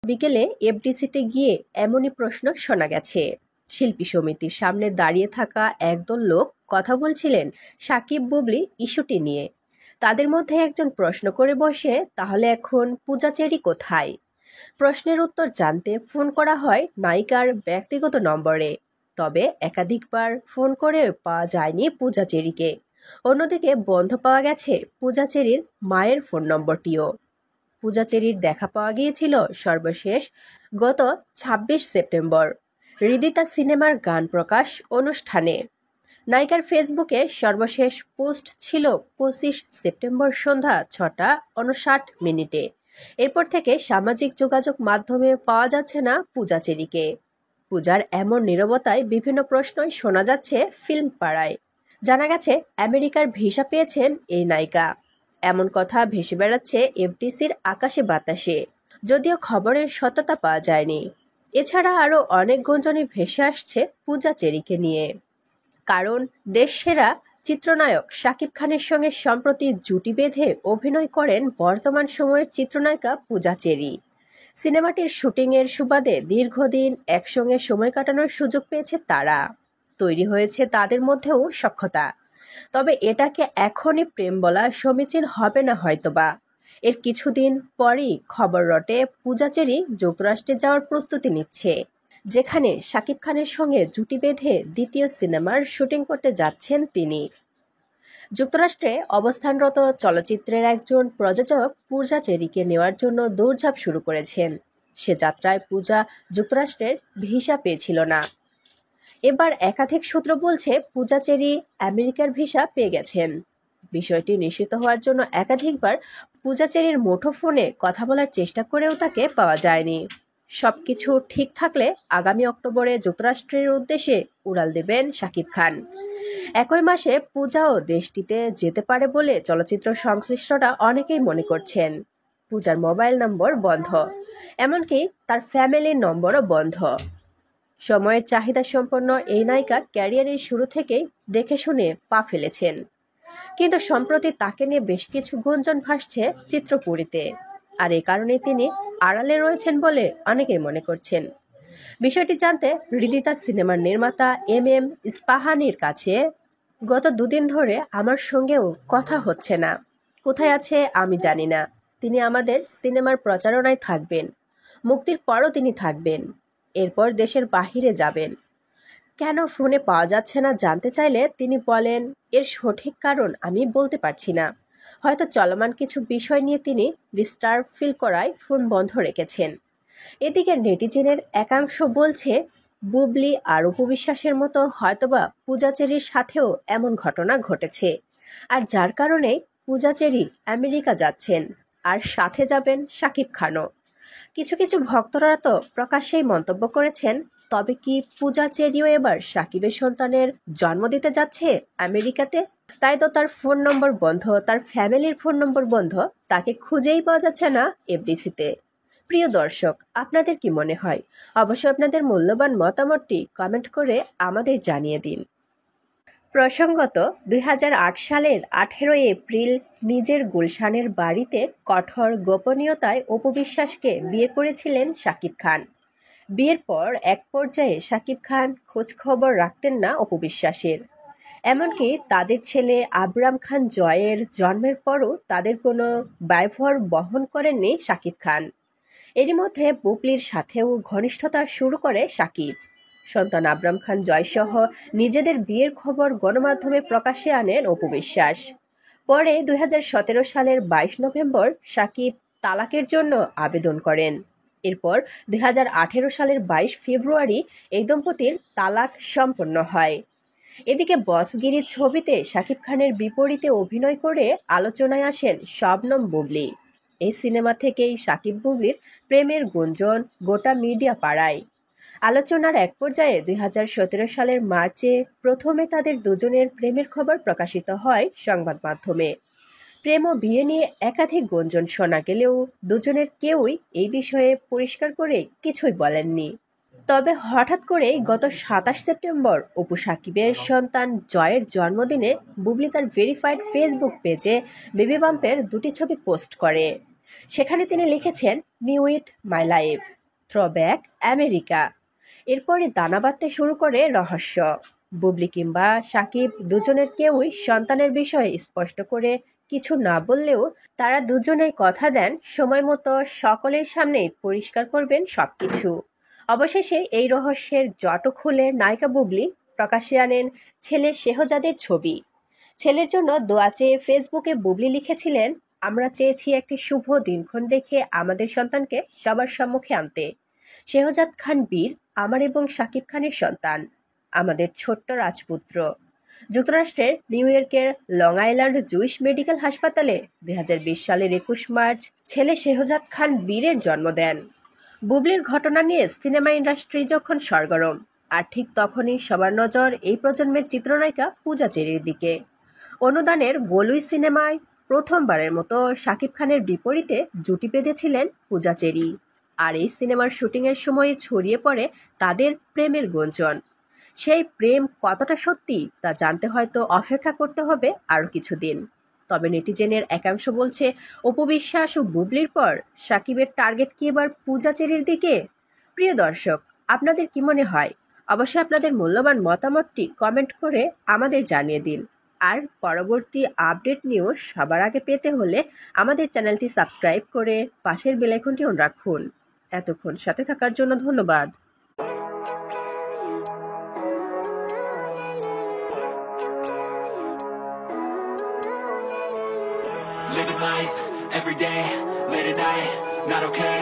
বিকেলে এফডিসিতে গিয়ে এমনই প্রশ্ন শোনা গেছে। শিল্পী সমিতির সামনে দাঁড়িয়ে থাকা একদল লোক কথা বলছিলেন সাকিব বুবলি ইস্যুটি নিয়ে। তাদের মধ্যে একজন প্রশ্ন করে বসে, তাহলে এখন পূজা চেরি কোথায়? প্রশ্নের উত্তর জানতে ফোন করা হয় নায়িকার ব্যক্তিগত নম্বরে, তবে একাধিকবার ফোন করে পাওয়া যায়নি পূজা চেরিকে। অন্যদিকে বন্ধ পাওয়া গেছে পূজা চেরির মায়ের ফোন নম্বরটিও। পূজা চেরির দেখা পাওয়া গিয়েছিল সর্বশেষ গত ২৬ সেপ্টেম্বর হৃদিতা সিনেমার গান প্রকাশ অনুষ্ঠানে। নায়িকার ফেসবুকে সর্বশেষ পোস্ট ছিল ২৫ সেপ্টেম্বর সন্ধ্যা ৬টা ৫৯ মিনিটে। এরপর থেকে সামাজিক যোগাযোগ মাধ্যমে পাওয়া যাচ্ছে না পূজা চেরিকে। পূজার এমন নীরবতায় বিভিন্ন প্রশ্নই শোনা যাচ্ছে ফিল্ম পাড়ায়। জানা গেছে আমেরিকার ভিসা পেয়েছেন এই নায়িকা, এমন কথা ভেসে বেড়াচ্ছে এফডিসির আকাশে বাতাসে, যদিও খবরের সত্যতা পাওয়া যায়নি। এছাড়া আরও অনেক গুঞ্জনই ভেসে আসছে পূজা চেরিকে নিয়ে। কারণ দেশসেরা চিত্রনায়ক শাকিব খানের সঙ্গে সম্প্রতি জুটি বেঁধে অভিনয় করেন বর্তমান সময়ের চিত্রনায়িকা পূজা চেরি। সিনেমাটির শুটিংয়ের সুবাদে দীর্ঘদিন একসঙ্গে সময় কাটানোর সুযোগ পেয়েছে তারা। তৈরি হয়েছে তাদের মধ্যেও সখ্যতা। তবে এটাকে এখনই প্রেম বলা সমীচীন হবে না হয়তোবা। এর কিছুদিন পরই খবর রটে পূজা চেরি যুক্তরাষ্ট্রে যাওয়ার প্রস্তুতি নিচ্ছে, যেখানে শাকিব খানের সঙ্গে জুটি বেঁধে দ্বিতীয় সিনেমার শুটিং করতে যাচ্ছেন তিনি। যুক্তরাষ্ট্রে অবস্থানরত চলচ্চিত্রের একজন প্রযোজক পূজা চেরিকে নেওয়ার জন্য দৌড়ঝাঁপ শুরু করেছেন। সে যাত্রায় পূজা যুক্তরাষ্ট্রের ভিসা পেয়েছিল না। এবার একাধিক সূত্র বলছে পূজা চেরি আমেরিকার ভিসা পেয়ে গেছেন। বিষয়টি নিশ্চিত হওয়ার জন্য একাধিকবার পূজা চেরির মুঠোফোনে কথা বলার চেষ্টা করেও তাকে পাওয়া যায়নি। সবকিছু ঠিক থাকলে আগামী অক্টোবরে যুক্তরাষ্ট্রের উদ্দেশ্যে উড়াল দেবেন শাকিব খান। একই মাসে পূজাও দেশটিতে যেতে পারে বলে চলচ্চিত্র সংশ্লিষ্টরা অনেকেই মনে করছেন। পূজার মোবাইল নম্বর বন্ধ, এমনকি তার ফ্যামিলির নম্বরও বন্ধ। সময়ের চাহিদা সম্পন্ন এই নায়িকা ক্যারিয়ারের শুরু থেকেই দেখে শুনে পা ফেলেছেন, কিন্তু সম্প্রতি তাকে নিয়ে বেশ কিছু গুঞ্জন ভাসছে চিত্রপুরীতে, আর এ কারণে তিনি আড়ালে রয়েছেন বলে অনেকেই মনে করছেন। বিষয়টি জানতে হৃদিতা সিনেমার নির্মাতা এম ইস্পাহানির কাছে গত দুদিন ধরে আমার সঙ্গেও কথা হচ্ছে না। কোথায় আছে আমি জানি না। তিনি আমাদের সিনেমার প্রচারণায় থাকবেন, মুক্তির পরও তিনি থাকবেন, এরপর দেশের বাহিরে যাবেন। কেন ফোনে পাওয়া যাচ্ছে না জানতে চাইলে তিনি বলেন, এর সঠিক কারণ আমি বলতে পারছি না। হয়তো চলমান কিছু বিষয় নিয়ে তিনি ডিস্টার্ব ফিল করায় ফোন বন্ধ রেখেছেন। এদিকে নেটিজেনের একাংশ বলছে, বুবলি আর অপু বিশ্বাসের মতো হয়তোবা পূজা চেরির সাথেও এমন ঘটনা ঘটেছে, আর যার কারণে পূজা চেরি আমেরিকা যাচ্ছেন, আর সাথে যাবেন শাকিব খানও। কিছু কিছু ভক্তরা তো প্রকাশ্যেই মন্তব্য করেছেন, তবে কি পূজা চেরিও এবার শাকিবের সন্তানের জন্ম দিতে যাচ্ছে আমেরিকাতে? তাই তো তার ফোন নম্বর বন্ধ, তার ফ্যামিলির ফোন নম্বর বন্ধ, তাকে খুঁজেই পাওয়া যাচ্ছে না এফডিসিতে। প্রিয় দর্শক, আপনাদের কি মনে হয়? অবশ্যই আপনাদের মূল্যবান মতামতটি কমেন্ট করে আমাদের জানিয়ে দিন। প্রসঙ্গত, ২০০৮ সালের ১৮ এপ্রিল নিজের গুলশানের বাড়িতে কঠোর গোপনীয়তায় অপু বিশ্বাসকে বিয়ে করেছিলেন শাকিব খান। বিয়ের পর এক পর্যায়ে শাকিব খান খোঁজখবর রাখতেন না অপু বিশ্বাসের। এমনকি তাদের ছেলে আবরাম খান জয়ের জন্মের পরও তাদের কোনো ব্যয়ভার বহন করেননি শাকিব খান। এরই মধ্যে বুবলির সাথেও ঘনিষ্ঠতা শুরু করে শাকিব। সন্তান আবরাম খান জয়সহ নিজেদের বিয়ের খবর গণমাধ্যমে প্রকাশ্যে আনেন অপু বিশ্বাস। পরে ২০১৭ সালের ২২ নভেম্বর শাকিব তালাকের জন্য আবেদন করেন। এরপর ২০১৮ সালের ২২ ফেব্রুয়ারি এই দম্পতির তালাক সম্পন্ন হয়। এদিকে বসগিরি ছবিতে শাকিব খানের বিপরীতে অভিনয় করে আলোচনায় আসেন শবনম বুবলি। এই সিনেমা থেকেই শাকিব বুবলির প্রেমের গুঞ্জন গোটা মিডিয়া পাড়ায়। আলোচনার এক পর্যায়ে ২০১৭ সালের মার্চে প্রথমে তাদের দুজনের প্রেমের খবর প্রকাশিত হয় সংবাদ মাধ্যমে। প্রেম ও বিয়ে নিয়ে একাধিক গুঞ্জন শোনা গেলেও দুজনের কেউই এই বিষয়ে পরিষ্কার করে কিছুই বলেননি। তবে হঠাৎ করেই গত ২৭ সেপ্টেম্বর অপু সাকিবের সন্তান জয়ের জন্মদিনে বুবলি তার ভেরিফাইড ফেসবুক পেজে বেবি বাম্পের দুটি ছবি পোস্ট করে। সেখানে তিনি লিখেছেন, me with my life. Throwback America. এরপরে দানা বাঁধতে শুরু করে রহস্য। বুবলি কিংবা সাকিব দুজনের কেউই সন্তানের বিষয়ে স্পষ্ট করে কিছু না বললেও তারা দুজনেই কথা দেন সময় মতো সকলের সামনেই পরিষ্কার করবেন সবকিছু। অবশেষে এই রহস্যের জট খুলে নায়িকা বুবলি প্রকাশ্যে আনেন ছেলে শেহজাদের ছবি। ছেলের জন্য দোয়া চেয়ে ফেসবুকে বুবলি লিখেছিলেন, আমরা চেয়েছি একটি শুভ দিনক্ষণ দেখে আমাদের সন্তানকে সবার সম্মুখে আনতে। শেহজাদ খান বীর আমার এবং শাকিব খানের সন্তান, আমাদের ছোট্ট রাজপুত্র। যুক্তরাষ্ট্রের নিউ ইয়র্কের লং আইল্যান্ড জুইশ মেডিকেল হাসপাতালে 2020 সালের 21 মার্চ ছেলে শেহজাদ খান বীরের জন্ম দেন। বুবলির ঘটনা নিয়ে সিনেমা ইন্ডাস্ট্রি যখন সরগরম, আর ঠিক তখনই সবার নজর এই প্রজন্মের চিত্রনায়িকা পূজা চেরির দিকে। অনুদানের গোলুই সিনেমায় প্রথমবারের মতো শাকিব খানের বিপরীতে জুটি বেঁধেছিলেন পূজা চেরি। আর এই সিনেমার শুটিংয়ের সময় ছড়িয়ে পড়ে তাদের প্রেমের গুঞ্জন। সেই প্রেম কতটা সত্যি তা জানতে হয়তো অপেক্ষা করতে হবে আরও কিছুদিন। তবে নেটিজেনের একাংশ বলছে, অপু বিশ্বাস ও বুবলির পর শাকিবের টার্গেট কি এবার পূজা চেরির দিকে? প্রিয় দর্শক, আপনাদের কি মনে হয়? অবশ্যই আপনাদের মূল্যবান মতামতটি কমেন্ট করে আমাদের জানিয়ে দিন। আর পরবর্তী আপডেট নিউজ সবার আগে পেতে হলে আমাদের চ্যানেলটি সাবস্ক্রাইব করে পাশের বেল আইকনটি অন রাখুন। এতক্ষণ সাথে থাকার জন্য ধন্যবাদ। Living life, every day, late at night, not okay.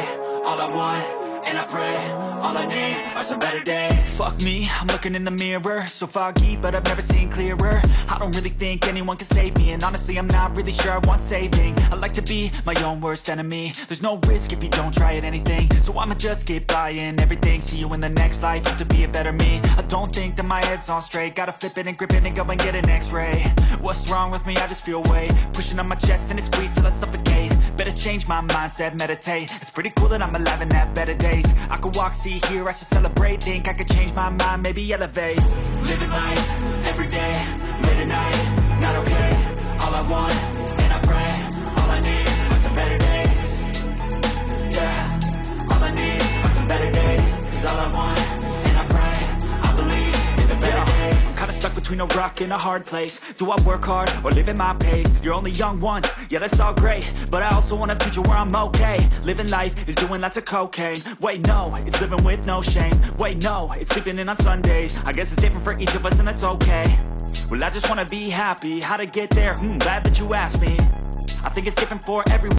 All I want, and I pray, all I need are some better days. Fuck me, I'm looking in the mirror, so foggy, but I've never seen clearer. I don't really think anyone can save me, and honestly I'm not really sure I want saving. I like to be my own worst enemy. There's no risk if you don't try at anything, so I'ma just keep buying everything. See you in the next life, have to be a better me. I don't think that my head's on straight, gotta flip it and grip it and go and get an x-ray. What's wrong with me? I just feel weight pushing on my chest and it squeezes till I suffocate. Better change my mindset, meditate. It's pretty cool that I'm alive and have better days. I could walk, see, hear, I should celebrate. Think I could change my mind, maybe elevate. Living life, every day, late at night, not okay. All I want, and I pray, all I need are some better days. Yeah, all I need are some better days. Cause all I want, and I pray, I believe in the better days. I'm kinda stuck between a rock and a hard place. Do I work hard or live at my pace? You're only young once, yeah that's all great, but I also want a future where I'm okay. Living life is doing lots of cocaine. Wait no, it's living with no shame. Wait no, it's sleeping in on Sundays. I guess it's different for each of us and that's okay. Well I just wanna be happy, how to get there? Glad that you asked me. I think it's different for everyone.